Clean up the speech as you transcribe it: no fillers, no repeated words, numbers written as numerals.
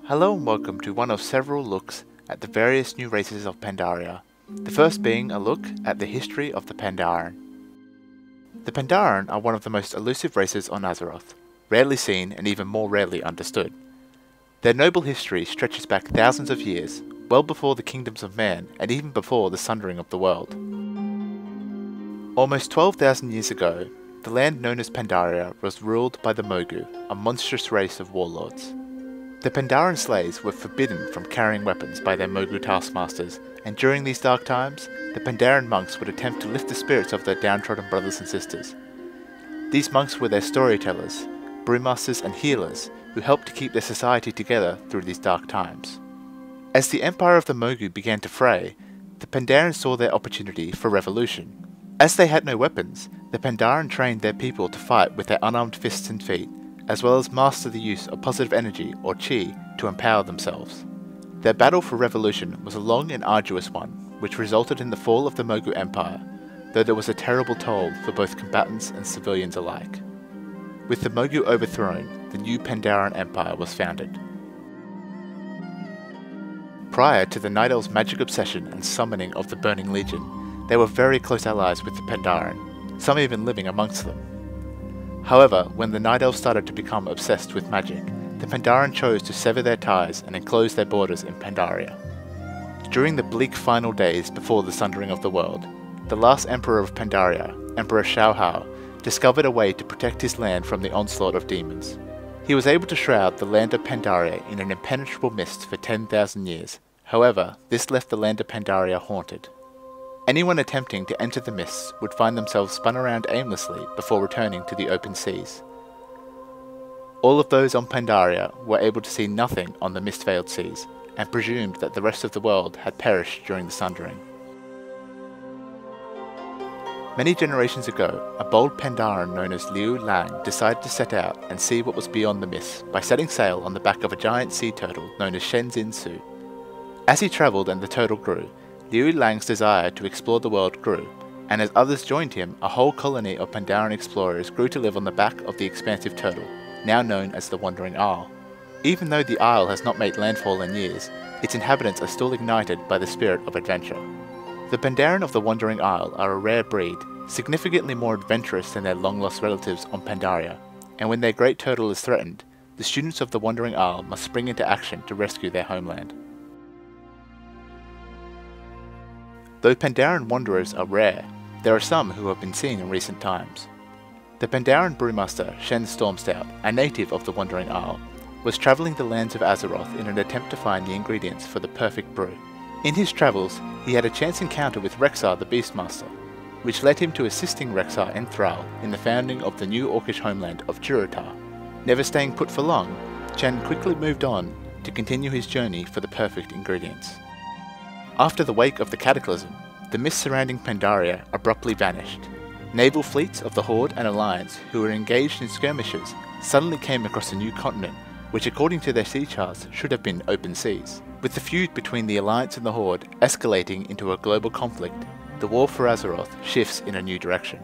Hello and welcome to one of several looks at the various new races of Pandaria, the first being a look at the history of the Pandaren. The Pandaren are one of the most elusive races on Azeroth, rarely seen and even more rarely understood. Their noble history stretches back thousands of years, well before the kingdoms of man and even before the sundering of the world. Almost 12,000 years ago, the land known as Pandaria was ruled by the Mogu, a monstrous race of warlords. The Pandaren slaves were forbidden from carrying weapons by their Mogu taskmasters, and during these dark times, the Pandaren monks would attempt to lift the spirits of their downtrodden brothers and sisters. These monks were their storytellers, brewmasters and healers who helped to keep their society together through these dark times. As the empire of the Mogu began to fray, the Pandaren saw their opportunity for revolution. As they had no weapons, the Pandaren trained their people to fight with their unarmed fists and feet, as well as master the use of positive energy or chi to empower themselves. Their battle for revolution was a long and arduous one, which resulted in the fall of the Mogu Empire, though there was a terrible toll for both combatants and civilians alike. With the Mogu overthrown, the new Pandaren Empire was founded. Prior to the Night Elves' magic obsession and summoning of the Burning Legion, they were very close allies with the Pandaren, some even living amongst them. However, when the Night Elves started to become obsessed with magic, the Pandaren chose to sever their ties and enclose their borders in Pandaria. During the bleak final days before the sundering of the world, the last Emperor of Pandaria, Emperor Xiaohao, discovered a way to protect his land from the onslaught of demons. He was able to shroud the land of Pandaria in an impenetrable mist for 10,000 years. However, this left the land of Pandaria haunted. Anyone attempting to enter the mists would find themselves spun around aimlessly before returning to the open seas. All of those on Pandaria were able to see nothing on the mist-veiled seas, and presumed that the rest of the world had perished during the sundering. Many generations ago, a bold Pandaren known as Liu Lang decided to set out and see what was beyond the mists by setting sail on the back of a giant sea turtle known as Shenzin Su. As he travelled and the turtle grew, Liu Lang's desire to explore the world grew, and as others joined him, a whole colony of Pandaren explorers grew to live on the back of the expansive turtle, now known as the Wandering Isle. Even though the isle has not made landfall in years, its inhabitants are still ignited by the spirit of adventure. The Pandaren of the Wandering Isle are a rare breed, significantly more adventurous than their long-lost relatives on Pandaria, and when their great turtle is threatened, the students of the Wandering Isle must spring into action to rescue their homeland. Though Pandaren wanderers are rare, there are some who have been seen in recent times. The Pandaren brewmaster Shen Stormstout, a native of the Wandering Isle, was travelling the lands of Azeroth in an attempt to find the ingredients for the perfect brew. In his travels, he had a chance encounter with Rexxar the Beastmaster, which led him to assisting Rexxar and Thrall in the founding of the new Orcish homeland of Durotar. Never staying put for long, Shen quickly moved on to continue his journey for the perfect ingredients. After the wake of the Cataclysm, the mist surrounding Pandaria abruptly vanished. Naval fleets of the Horde and Alliance who were engaged in skirmishes suddenly came across a new continent, which according to their sea charts should have been open seas. With the feud between the Alliance and the Horde escalating into a global conflict, the war for Azeroth shifts in a new direction.